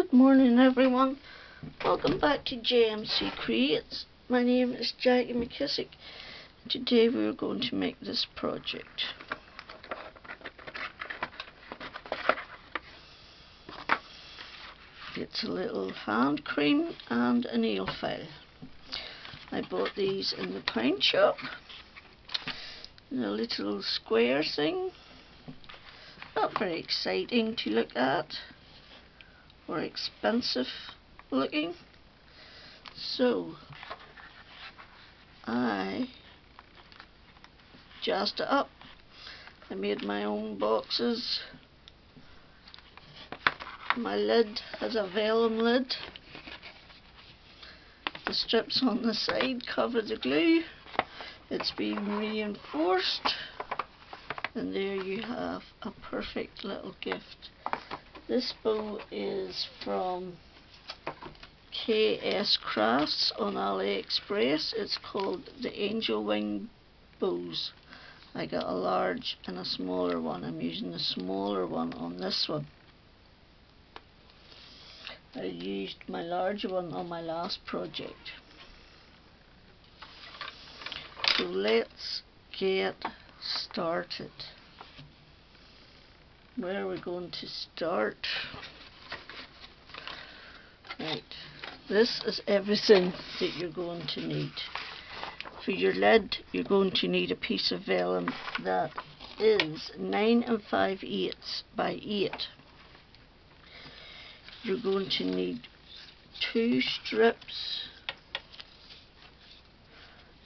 Good morning, everyone. Welcome back to JMC Creates. My name is Jackie McKissick. Today we are going to make this project. It's a little hand cream and a nail file. I bought these in the pound shop. In a little square thing. Not very exciting to look at or expensive looking. So I jazzed it up. I made my own boxes. My lid has a vellum lid. The strips on the side cover the glue. It's been reinforced, and there you have a perfect little gift. This bow is from KS Crafts on AliExpress. It's called the Enjoyxx bows. I got a large and a smaller one. I'm using the smaller one on this one. I used my larger one on my last project. So let's get started. Where are we going to start? Right, this is everything that you're going to need. For your lid, you're going to need a piece of vellum that is 9 5/8 by 8. You're going to need 2 strips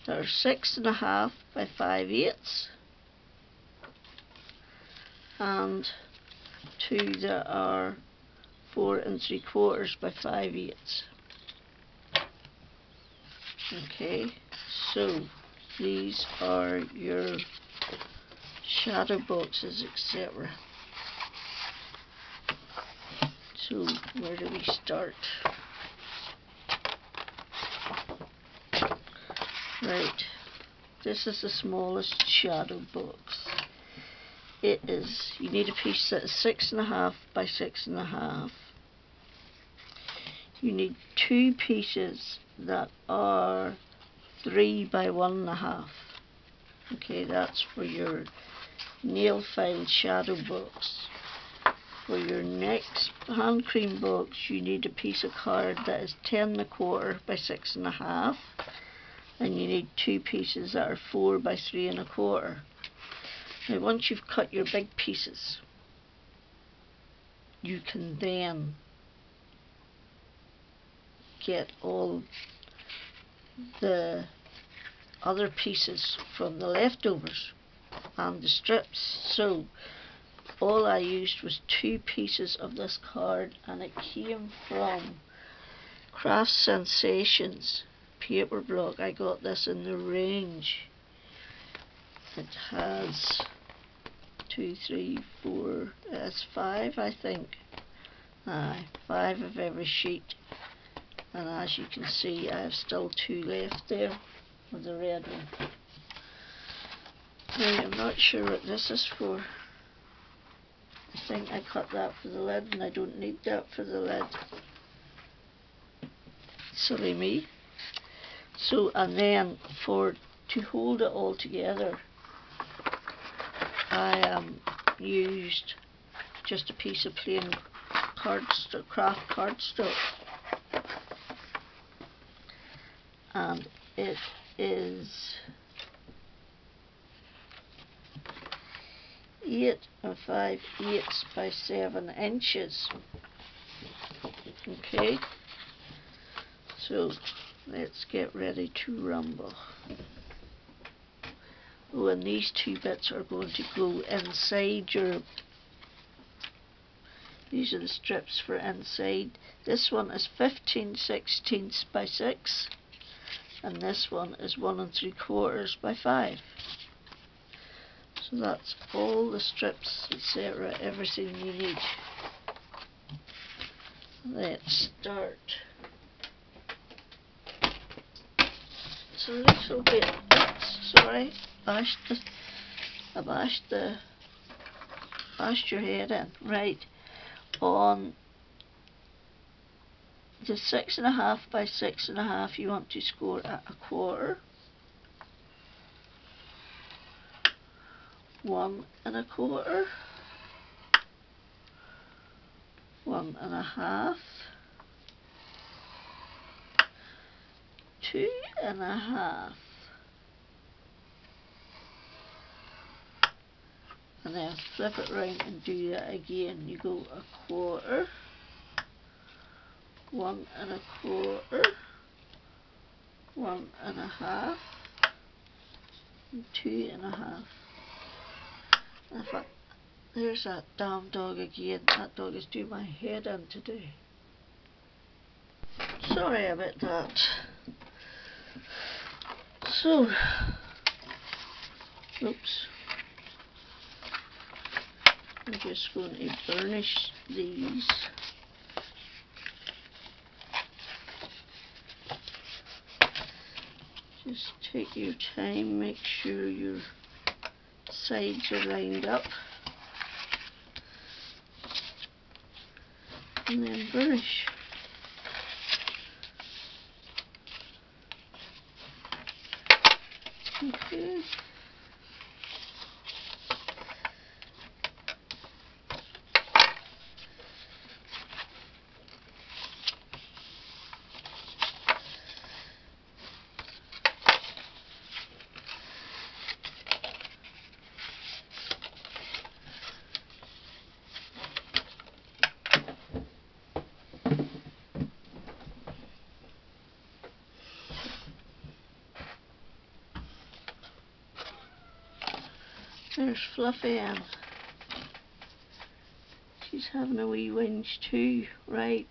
that are 6 1/2 by 5/8 and 2 that are 4 3/4 by 5/8. Okay, so these are your shadow boxes, etc. So where do we start? Right, this is the smallest shadow box. You need a piece that is 6 1/2 by 6 1/2. You need 2 pieces that are 3 by 1 1/2. Okay, that's for your nail file shadow box. For your next hand cream box, you need a piece of card that is 10 1/4 by 6 1/2, and you need 2 pieces that are 4 by 3 1/4. Now once you've cut your big pieces, you can then get all the other pieces from the leftovers and the strips. So all I used was 2 pieces of this card, and it came from Craft Sensations paper block. I got this in the range. It has 2, 3, 4, it's 5 I think. 5 of every sheet, and as you can see I have still 2 left there with the red one. Now, I'm not sure what this is for. I think I cut that for the lid, and I don't need that for the lid. Silly me. So, and then to hold it all together, I used just a piece of plain craft cardstock, and it is 8 5/8 by 7 inches. Okay, so let's get ready to rumble. Oh, and these 2 bits are going to go inside your, these are the strips for inside. This one is 15 16 by 6, and this one is 1 3/4 by 5. So that's all the strips, etc., everything you need. Let's start. It's a little bit, oops, sorry, I bashed your head in. Right, on the 6.5 by 6.5 you want to score at a quarter, 1 1/4, 1 1/2, 2 1/2, and then flip it round and do that again. You go a quarter, 1 1/4, 1 1/2, and 2 1/2. In fact, there's that damn dog again. That dog is doing my head in today. Sorry about that. So, oops. I'm just going to burnish these. Just take your time, make sure your sides are lined up, and then burnish. Okay. There's Fluffy Ann. She's having a wee whinge too, right?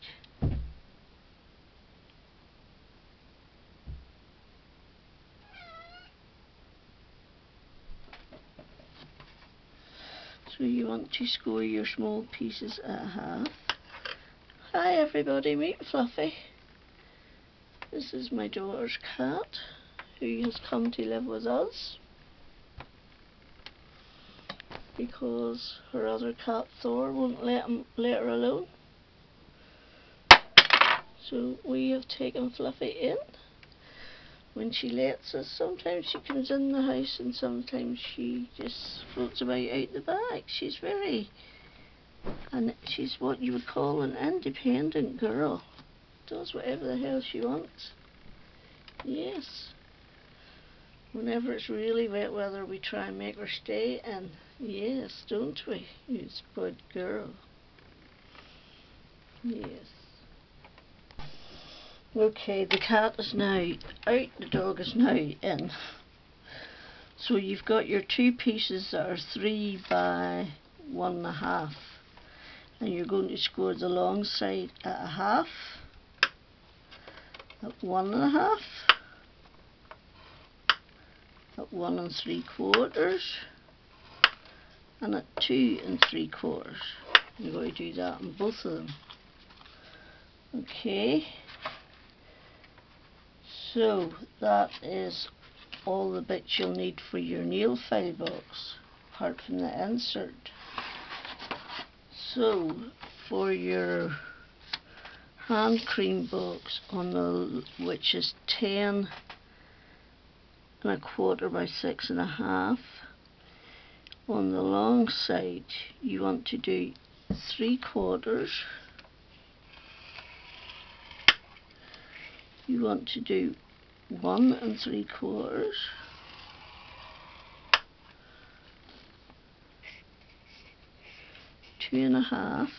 So you want to score your small pieces at a half. Hi everybody, meet Fluffy. This is my daughter's cat who has come to live with us because her other cat Thor won't let her alone. So we have taken Fluffy in. When she lets us, sometimes she comes in the house and sometimes she just floats about out the back. She's she's what you would call an independent girl. Does whatever the hell she wants. Yes. Whenever it's really wet weather, we try and make her stay in. Yes, don't we? You spoiled girl. Yes. Okay, the cat is now out, the dog is now in. So you've got your two pieces that are 3 by 1 1/2, and you're going to score the long side at a half, at 1 1/2, at 1 3/4, and at 2 3/4. You're going to do that on both of them. Okay. So that is all the bits you'll need for your nail file box, apart from the insert. So for your hand cream box, which is 10 1/4 by 6 1/2, on the long side you want to do 3/4. You want to do 1 3/4, 2 1/2,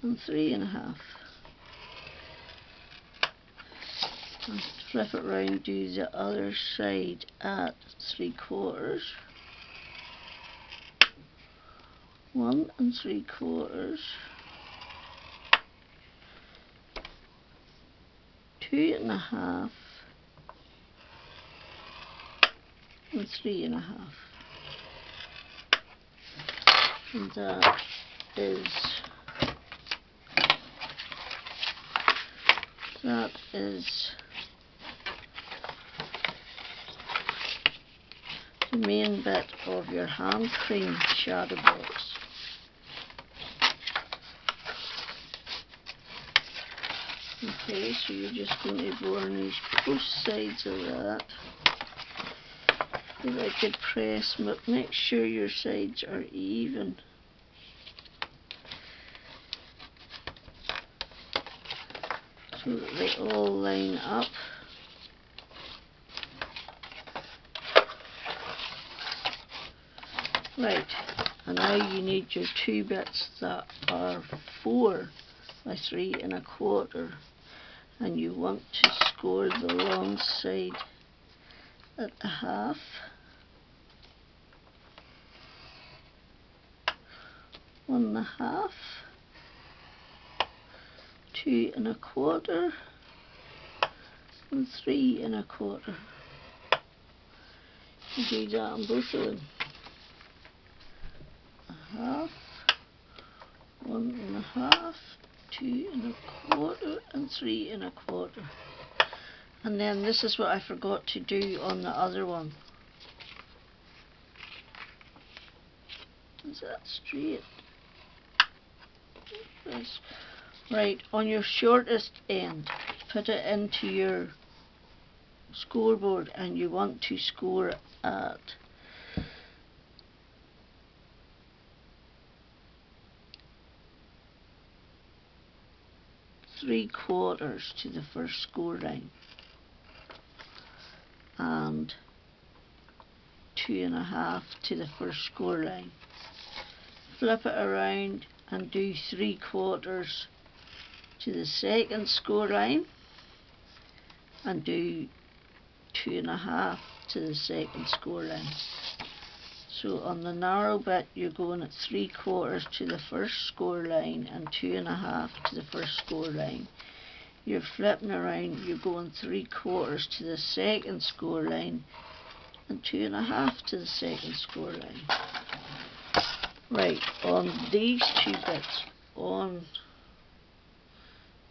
and 3 1/2. And flip it round, do the other side at 3/4, 1 3/4, 2 1/2, and 3 1/2. And that is the main bit of your hand cream shadow box. Okay, so you're just going to varnish both sides of that with a good press, but make sure your sides are even. So that they all line up. Right, and now you need your two bits that are 4 by 3 1/4, and you want to score the long side at a half, 1 1/2, 2 1/4, and 3 1/4. You do that on both of them. A half, 1 1/2, 2 1/4, and 3 1/4. And then this is what I forgot to do on the other one. Is that straight? Yes. Right, on your shortest end, put it into your scoreboard, and you want to score at 3/4 to the first score line and 2 1/2 to the first score line. Flip it around and do 3/4 to the second score line and do 2 1/2 to the second score line. So on the narrow bit you're going at 3/4 to the first score line and 2 1/2 to the first score line. You're flipping around, you're going 3/4 to the second score line and 2 1/2 to the second score line. Right, on these two bits,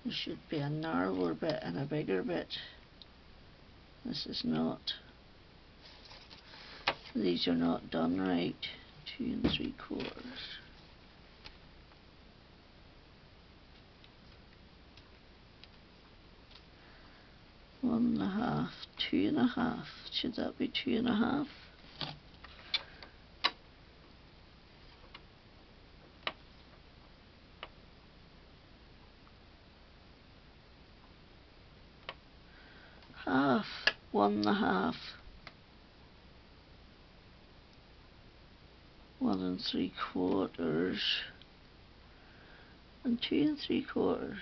there should be a narrower bit and a bigger bit. This is not. These are not done right. 2 3/4. 1 1/2, 2 1/2. Should that be 2 1/2? Half, 1 1/2, 1 3/4, and 2 3/4.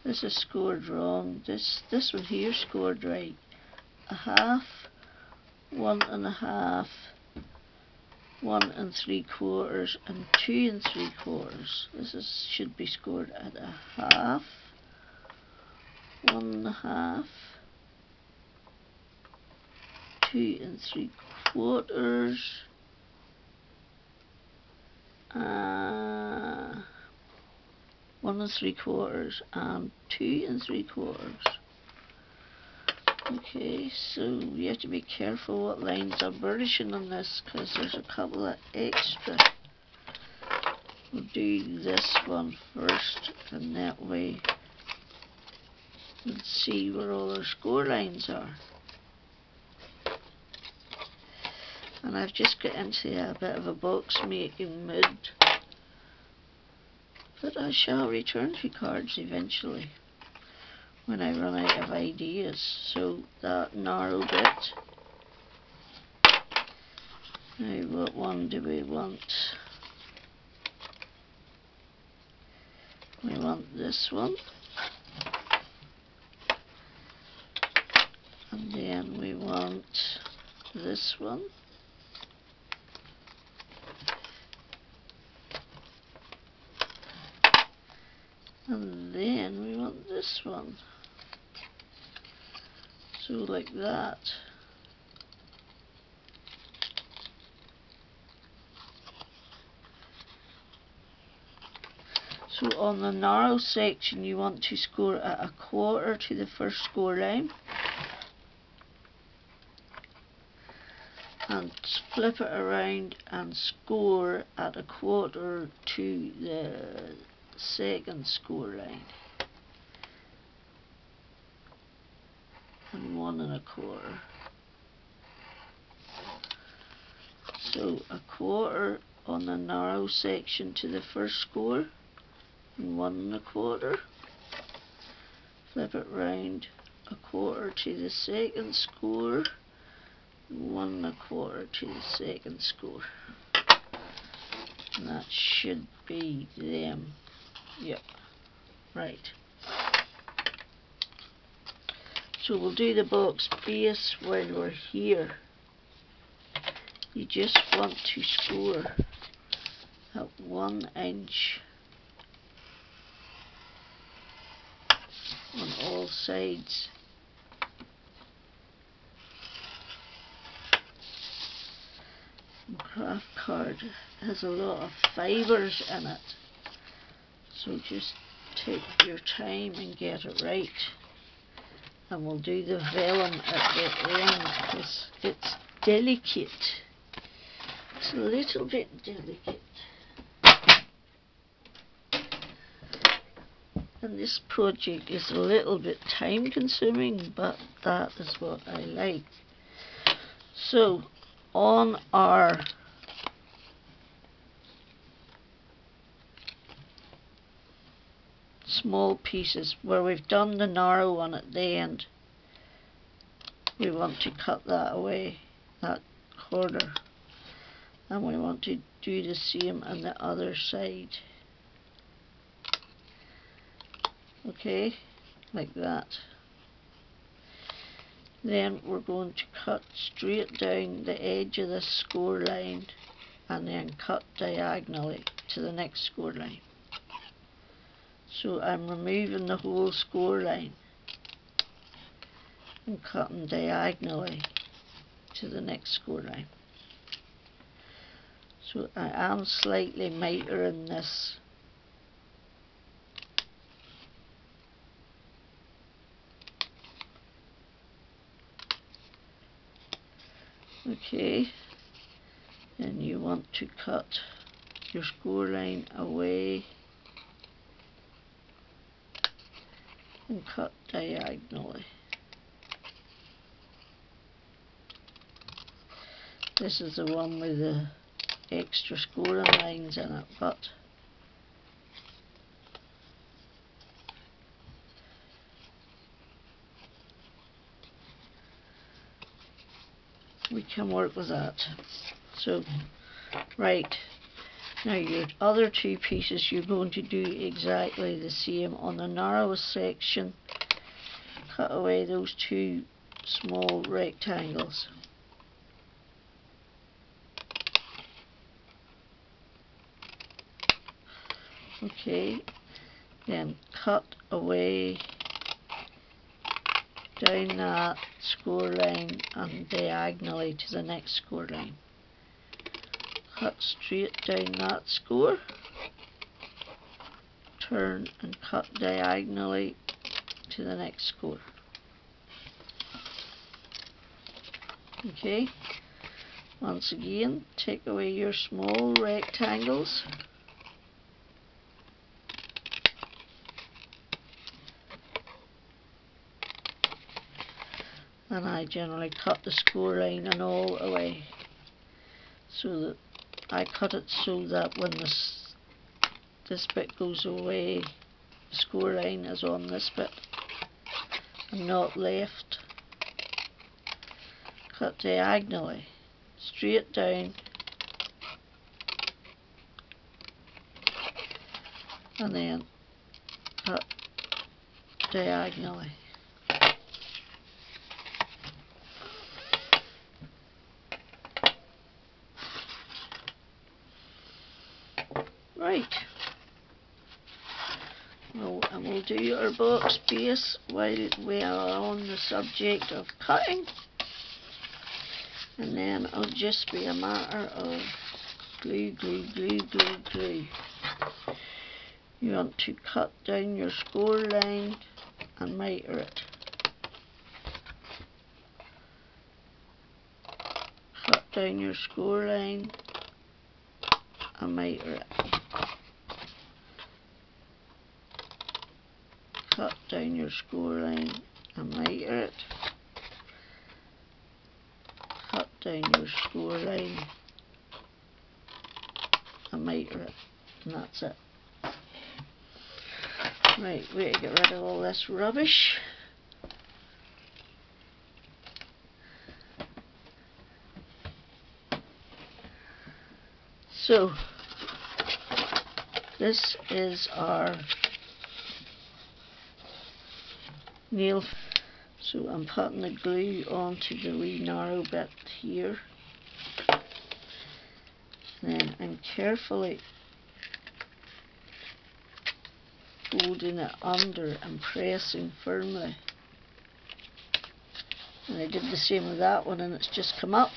This is scored wrong. This one here scored right. A half, 1 1/2, 1 3/4, and 2 3/4. This should be scored at a half, 1 1/2, 2 3/4, 1 3/4, and 2 3/4. Okay, so you have to be careful what lines are burnishing on this, because there's a couple of extra. We'll do this one first, and that way we'll see where all our score lines are. And I've just got into a bit of a box making mood, but I shall return to cards eventually when I run out of ideas. So that narrow bit. Now what one do we want? We want this one. And then we want this one. And then we want this one. So like that. So on the narrow section you want to score at 1/4 to the first score line. and flip it around and score at 1/4 to the second score line, and 1 1/4. So 1/4 on the narrow section to the first score, and 1 1/4. Flip it round 1/4 to the second score, 1 1/4 to the second score. And that should be them. Yep, right. So we'll do the box base while we're here. You just want to score at 1 inch on all sides. And craft card has a lot of fibres in it, so just take your time and get it right. And we'll do the vellum at the end because it's delicate. It's a little bit delicate. And this project is a little bit time consuming, but that is what I like. So on our small pieces where we've done the narrow one at the end, we want to cut that away, that corner, and we want to do the same on the other side. Okay, like that. Then we're going to cut straight down the edge of the score line and then cut diagonally to the next score line. So I'm removing the whole score line and cutting diagonally to the next score line. So I am slightly mitering this. Okay, and you want to cut your score line away and cut diagonally. This is the one with the extra scoring lines in it, but we can work with that. So, right, now your other two pieces, you're going to do exactly the same. On the narrowest section, cut away those two small rectangles. Okay, then cut away down that score line and diagonally to the next score line. Cut straight down that score, turn and cut diagonally to the next score. Okay, once again, take away your small rectangles. And I generally cut the score line and all away, so that I cut it so that when this bit goes away, the score line is on this bit and not left. Cut diagonally, straight down, and then cut diagonally. Right, well, and we'll do our box base while we are on the subject of cutting, and then it'll just be a matter of glue, glue, glue, glue, glue. You want to cut down your score line and miter it. Cut down your score line and miter it. Cut down your score line and miter it. Cut down your score line and miter it. And that's it. Right, we to get rid of all this rubbish. So, this is our nail. So I'm putting the glue onto the wee narrow bit here. Then I'm carefully folding it under and pressing firmly. And I did the same with that one and it's just come up.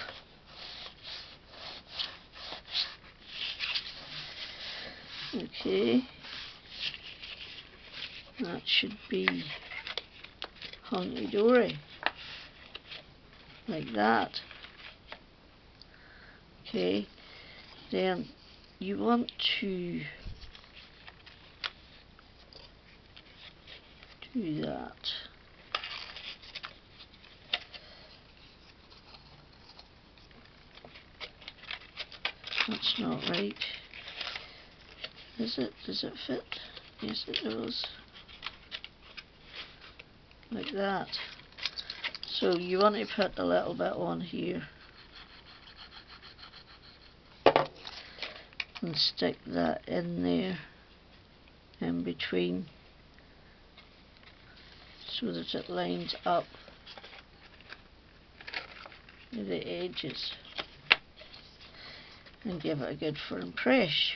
Okay, that should be hunky-dory, like that. Okay, then you want to do that. That's not right. Is it? Does it fit? Yes, it does. Like that. So you want to put a little bit on here and stick that in there in between so that it lines up with the edges and give it a good firm press.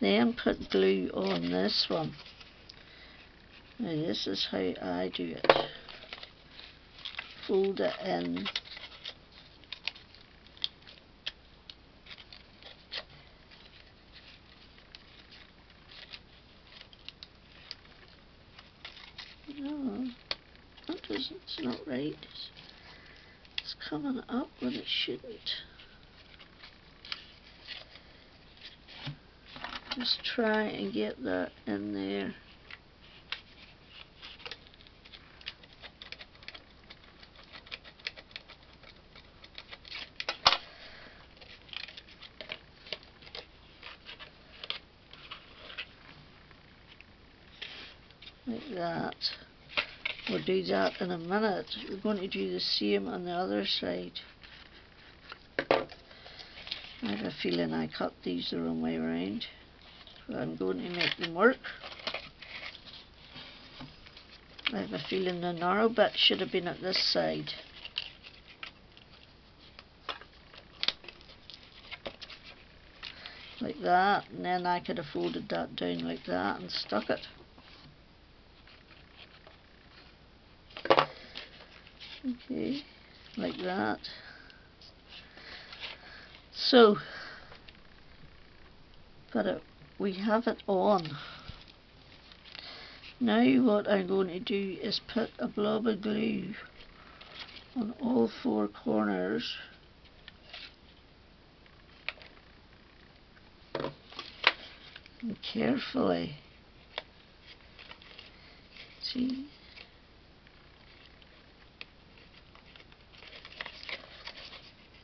Then put glue on this one. Now this is how I do it. Fold it in. No, that doesn't, it's not right. It's coming up when it shouldn't. Just try and get that in there. Like that. We'll do that in a minute. We're going to do the same on the other side. I have a feeling I cut these the wrong way around. I'm going to make them work. I have a feeling the narrow bit should have been at this side. Like that, and then I could have folded that down like that and stuck it. Okay, like that. So, we have it on. Now what I'm going to do is put a blob of glue on all four corners and carefully, see,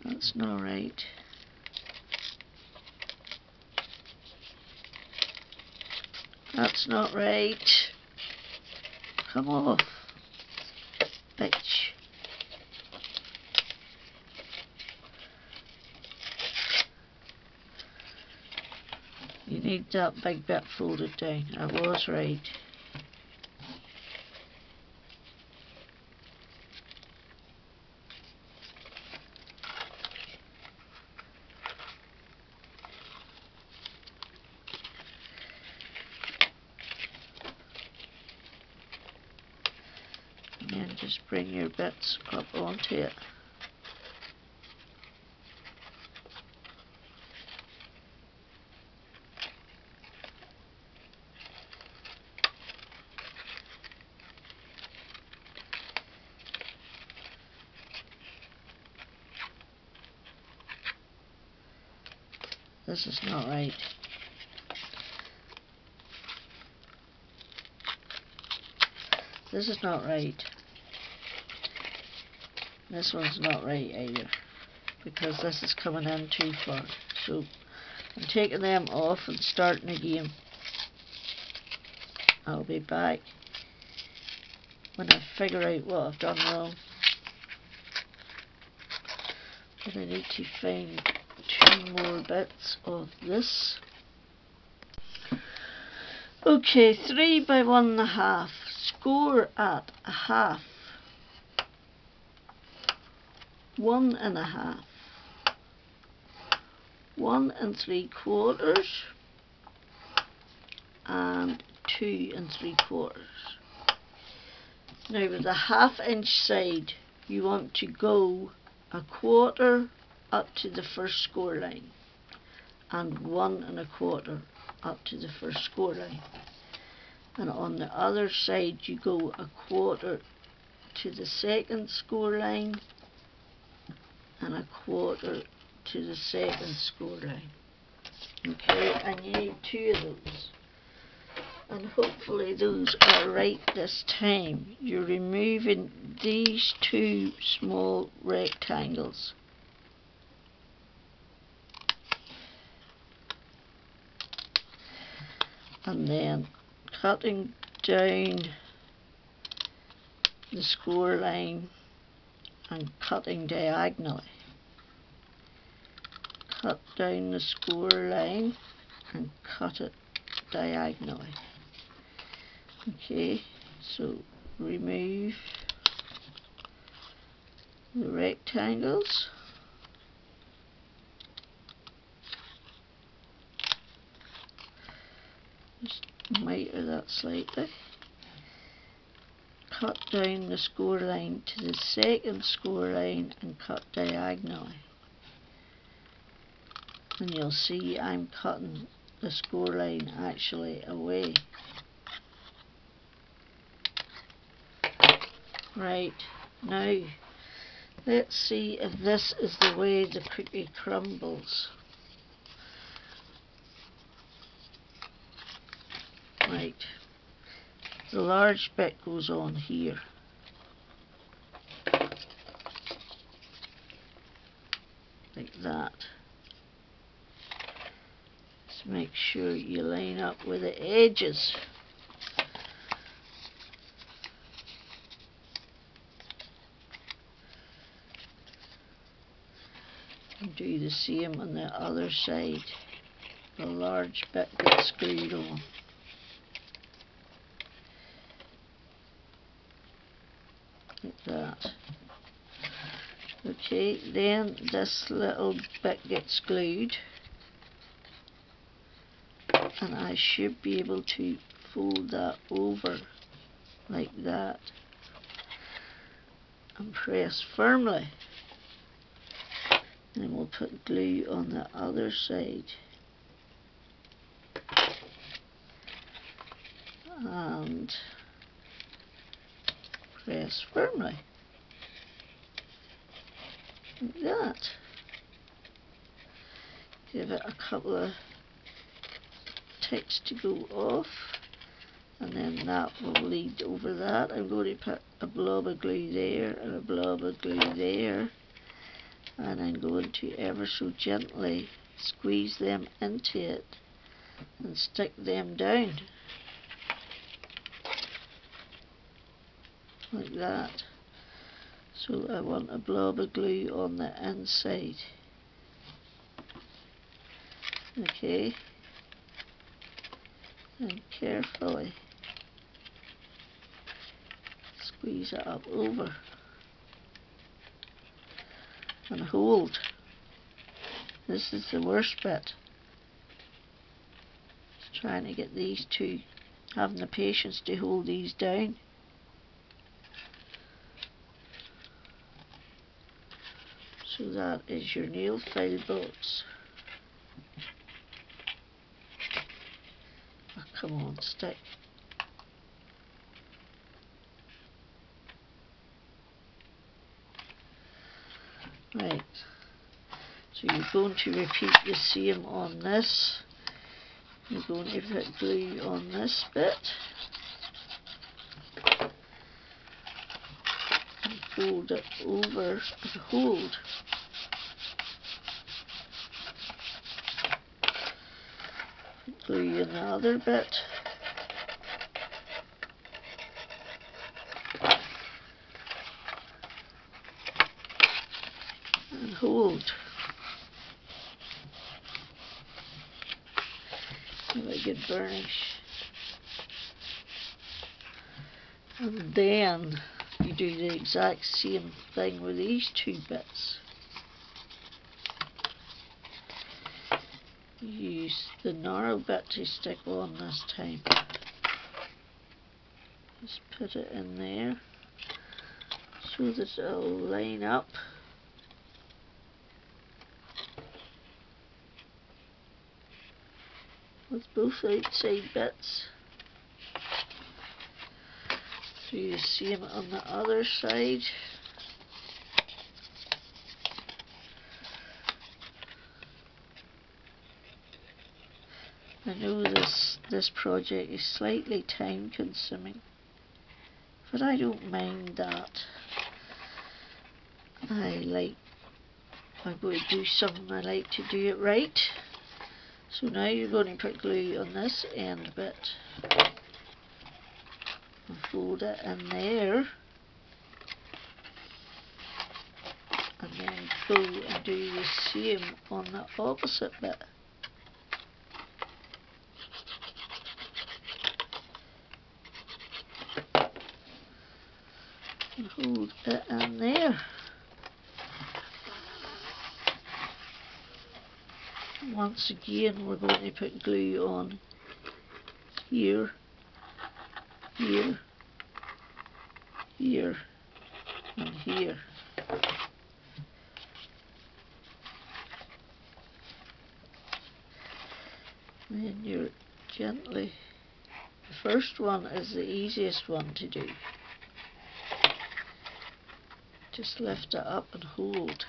that's not right. That's not right. Come off, bitch. You need that big bit folded down. I was right. And then just bring your bits up onto it. This is not right. This is not right. This one's not right either, because this is coming in too far. So I'm taking them off and starting again. I'll be back when I figure out what I've done wrong. But I need to find 2 more bits of this. Okay, 3 by 1.5. Score at a half. 1.5. 1 3/4 and 2 3/4. Now with the 1/2 inch side, you want to go 1/4 up to the first score line and 1 1/4 up to the first score line. And on the other side you go 1/4 to the second score line and 1/4 to the second score line. Okay, and you need 2 of those. And hopefully those are right this time. You're removing these 2 small rectangles. And then cutting down the score line and cutting diagonally. Cut down the score line and cut it diagonally. Okay, so remove the rectangles. Just miter that slightly. Cut down the score line to the second score line and cut diagonally. And you'll see I'm cutting the score line actually away. Right, now let's see if this is the way the cookie crumbles. Right, the large bit goes on here. Like that. Just make sure you line up with the edges. And do the same on the other side. The large bit gets screwed on. Like that. Okay, then this little bit gets glued, and I should be able to fold that over like that and press firmly. And then we'll put glue on the other side and press firmly like that. Give it a couple of ticks to go off, and then that will lead over that. I'm going to put a blob of glue there and a blob of glue there, and I'm going to ever so gently squeeze them into it and stick them down like that. So I want a blob of glue on the inside. Okay, and carefully squeeze it up over and hold. This is the worst bit. Just trying to get these two, having the patience to hold these down. So that is your nail file box. Oh, come on, stick. Right, so So you're going to repeat the same on this. You're going to put glue on this bit and fold it over and hold. Glue in the other bit. And hold. Have a good burnish. And then you do the exact same thing with these two bits. Use the narrow bit to stick on this time. Just put it in there so that it'll line up. With both outside bits. Do the same on the other side. I know this project is slightly time consuming, but I don't mind that. I'm going to do something, I like to do it right. So now you're going to put glue on this end bit and fold it in there, and then go and do the same on the opposite bit. And hold it in there. Once again, we're going to put glue on here, here, here, and here. And then you're gently, the first one is the easiest one to do. Just lift it up and hold.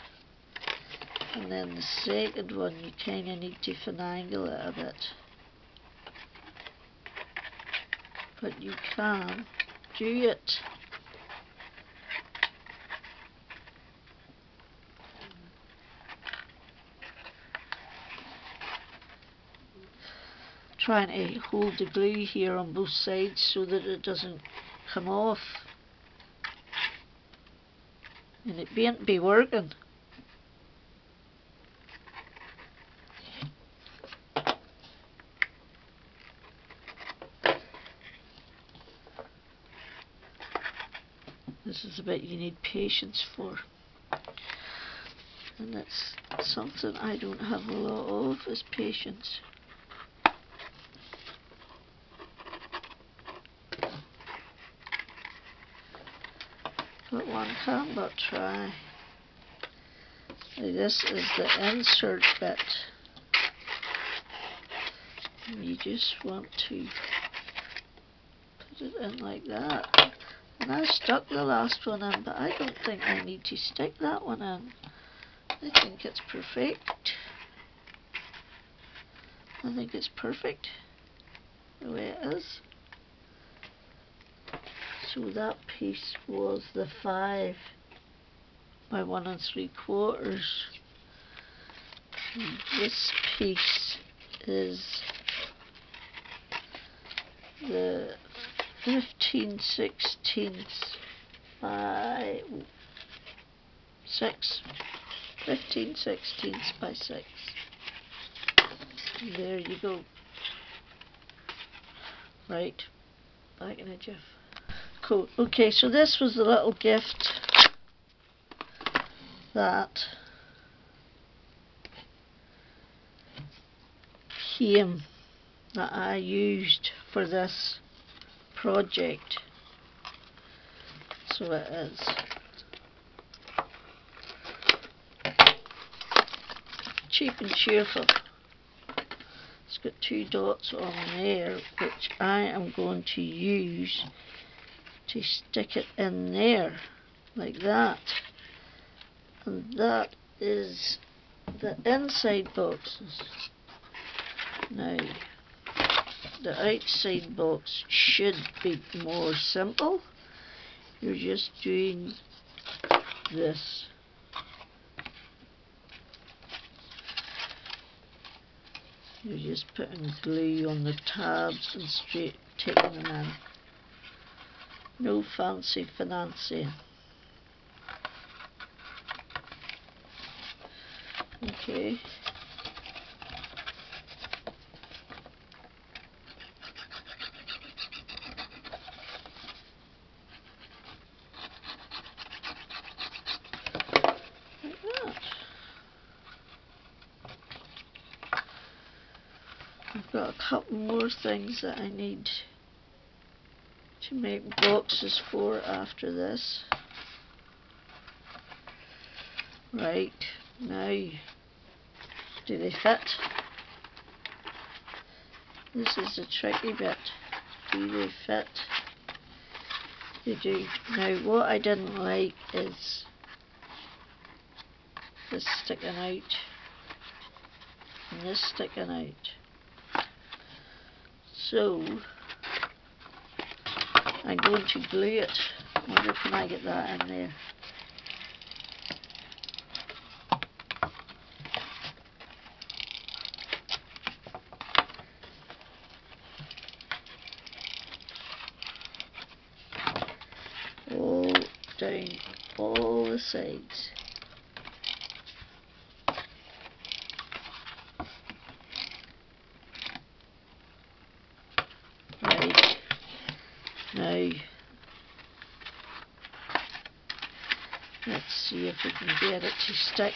And then the second one, you kind of need to finagle it a bit. But you can do it. Trying to hold the glue here on both sides so that it doesn't come off. And it won't be working. This is a bit you need patience for. And it's something I don't have a lot of, is patience. But one can but try. This is the insert bit. And you just want to put it in like that. And I stuck the last one in, but I don't think I need to stick that one in. I think it's perfect. I think it's perfect the way it is. So that piece was the 5 by 1 3/4. This piece is the 15/16 by 6. 15/16 by 6. And there you go. Right, back in a jiff. Cool. Okay, so this was the little gift that came, that I used for this project. So it is. Cheap and cheerful. It's got 2 dots on there, which I am going to use to stick it in there, like that. And that is the inside boxes. Now, the outside box should be more simple. You're just doing this. You're just putting glue on the tabs and straight taking them in. No fancy financing. Okay. Like that. I've got a couple more things that I need to make boxes for after this. Right, now, do they fit? This is the tricky bit. Do they fit? They do. Now, what I didn't like is this sticking out and this sticking out. So, I'm going to glue it. I wonder can I get that in there. All down all the sides. Right, now let's see if we can get it to stick.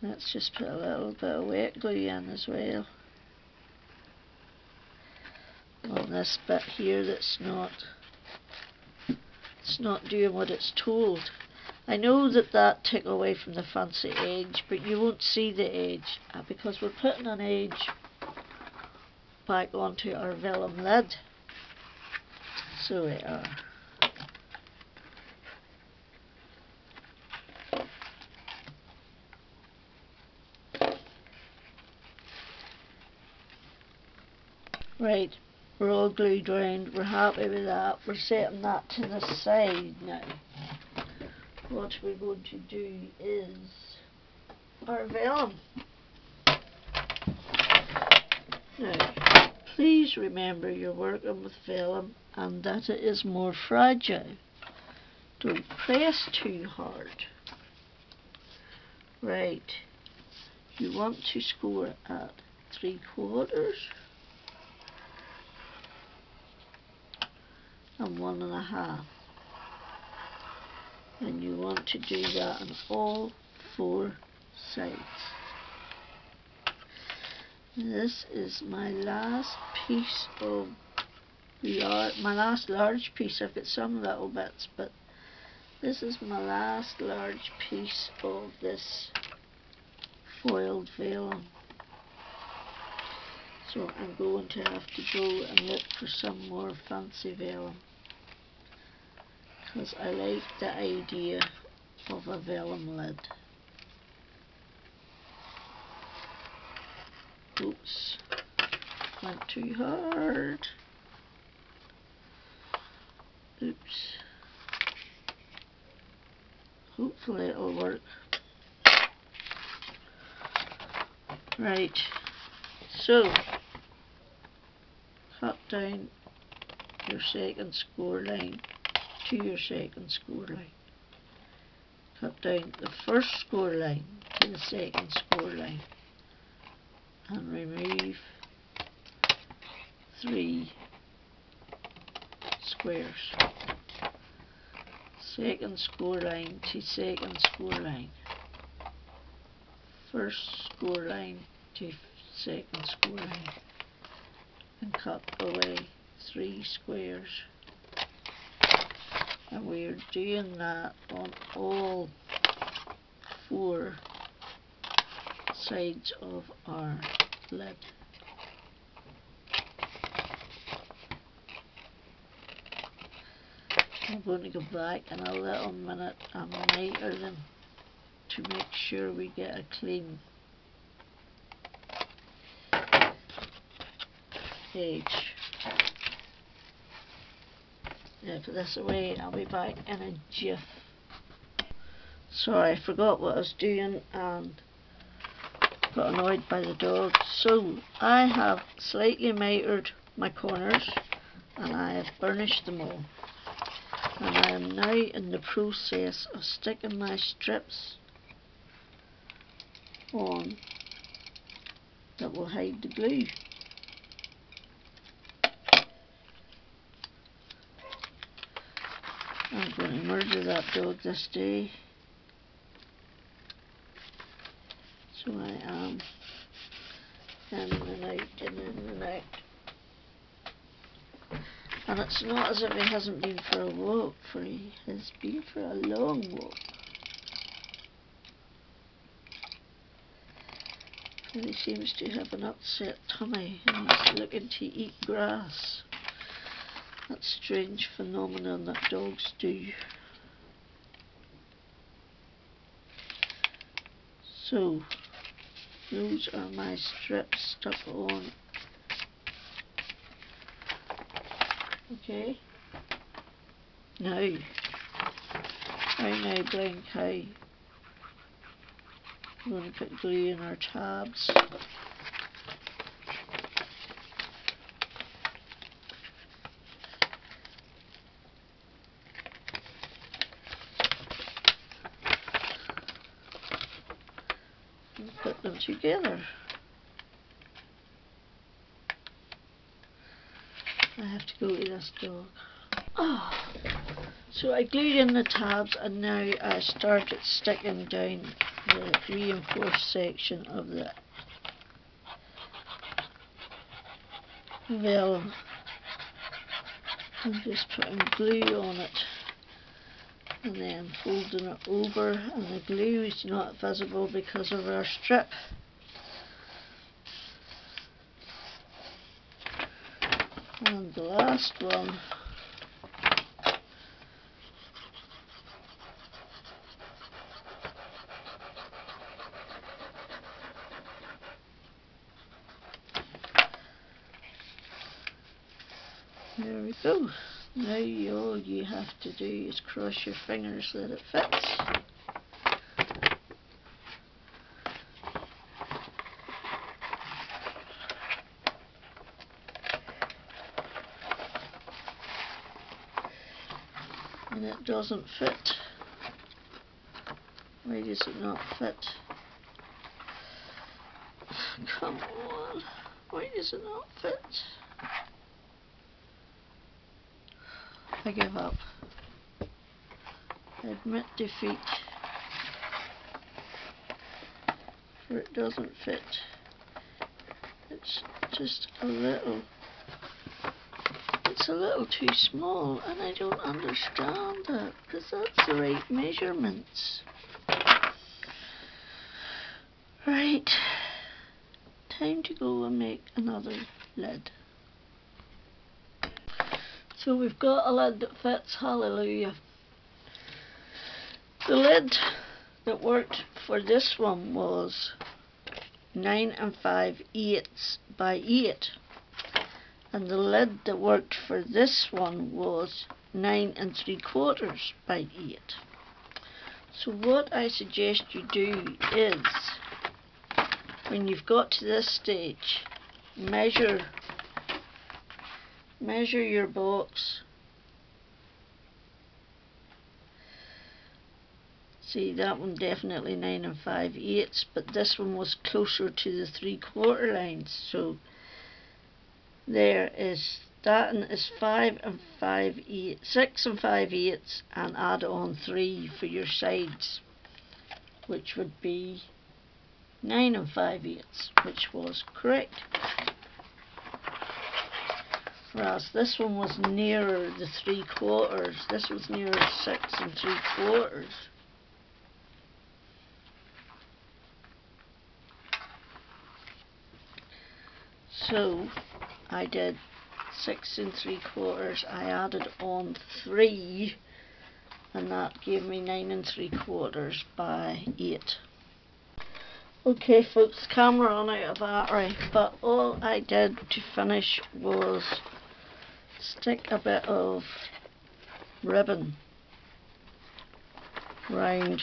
Let's just put a little bit of wet glue in as well on this bit here that's not doing what it's told. I know that took away from the fancy edge, but you won't see the edge because we're putting an edge back onto our vellum lid. So we are. Right, we're all glued round, we're happy with that, we're setting that to the side now. What we're going to do is our vellum. Now, please remember you're working with vellum and that it is more fragile. Don't press too hard. Right, you want to score at 3/4 and 1.5, and you want to do that on all 4 sides. This is my last piece of my last large piece. I've got some little bits, but this is my last large piece of this foiled vellum. So I'm going to have to go and look for some more fancy vellum, because I like the idea of a vellum lid. Oops, went too hard. Oops. Hopefully it'll work. Right, so cut down your second score line to your second score line. Cut down the first score line to the second score line and remove 3 squares. Second score line to second score line. First score line to second score line, and cut away 3 squares. And we're doing that on all 4 sides of our lid. I'm going to go back in a little minute and miter them to make sure we get a clean edge. Now put this away, I'll be back in a jiff. Sorry, I forgot what I was doing and got annoyed by the dog. So I have slightly mitered my corners and I have burnished them all. And I am now in the process of sticking my strips on that will hide the glue. I'm going to murder that dog this day. So I am in and out, in and out. And it's not as if he hasn't been for a walk, for he has been for a long walk. For he seems to have an upset tummy and he's looking to eat grass. That strange phenomenon that dogs do. So, those are my strips stuck on. Okay. Now, blind cow. I'm going to put glue in our tabs. And put them together. I have to go to this dog. Oh. So I glued in the tabs and now I started sticking down the reinforced section of the vellum. I'm just putting glue on it and then folding it over, and the glue is not visible because of our strip. And the last one, there we go. Now all you have to do is cross your fingers that it fits. And it doesn't fit. Why does it not fit? Come on, why does it not fit? I give up. I admit defeat. For it doesn't fit. It's just a little too small, and I don't understand that, because that's the right measurements. Right, time to go and make another lid. So we've got a lid that fits, hallelujah. The lid that worked for this one was 9 5/8 by 8. And the lid that worked for this one was 9 3/4 by 8. So what I suggest you do is, when you've got to this stage, measure your box. See, that one definitely 9 5/8, but this one was closer to the 3/4 lines, so there is that, and is 5 5/8, 6 5/8, and add on 3 for your sides, which would be 9 5/8, which was correct. Whereas this one was nearer the 3/4, this was nearer 6 3/4. So I did 6 3/4. I added on 3, and that gave me 9 3/4 by 8. Okay folks, camera on out of battery, but all I did to finish was stick a bit of ribbon round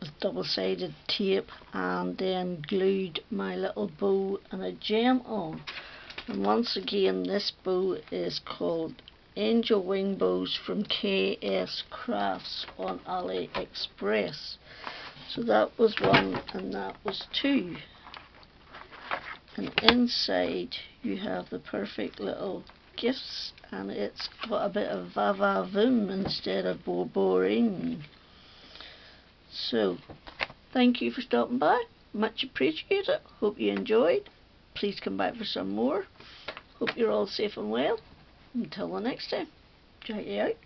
with double-sided tape, and then glued my little bow and a gem on. And once again, this bow is called Angel Wing Bows from KS Crafts on AliExpress. So that was 1 and that was 2. And inside you have the perfect little gifts, and it's got a bit of va-va-voom instead of boring. So thank you for stopping by, much appreciated. Hope you enjoyed. Please come back for some more. Hope you're all safe and well. Until the next time, check you out.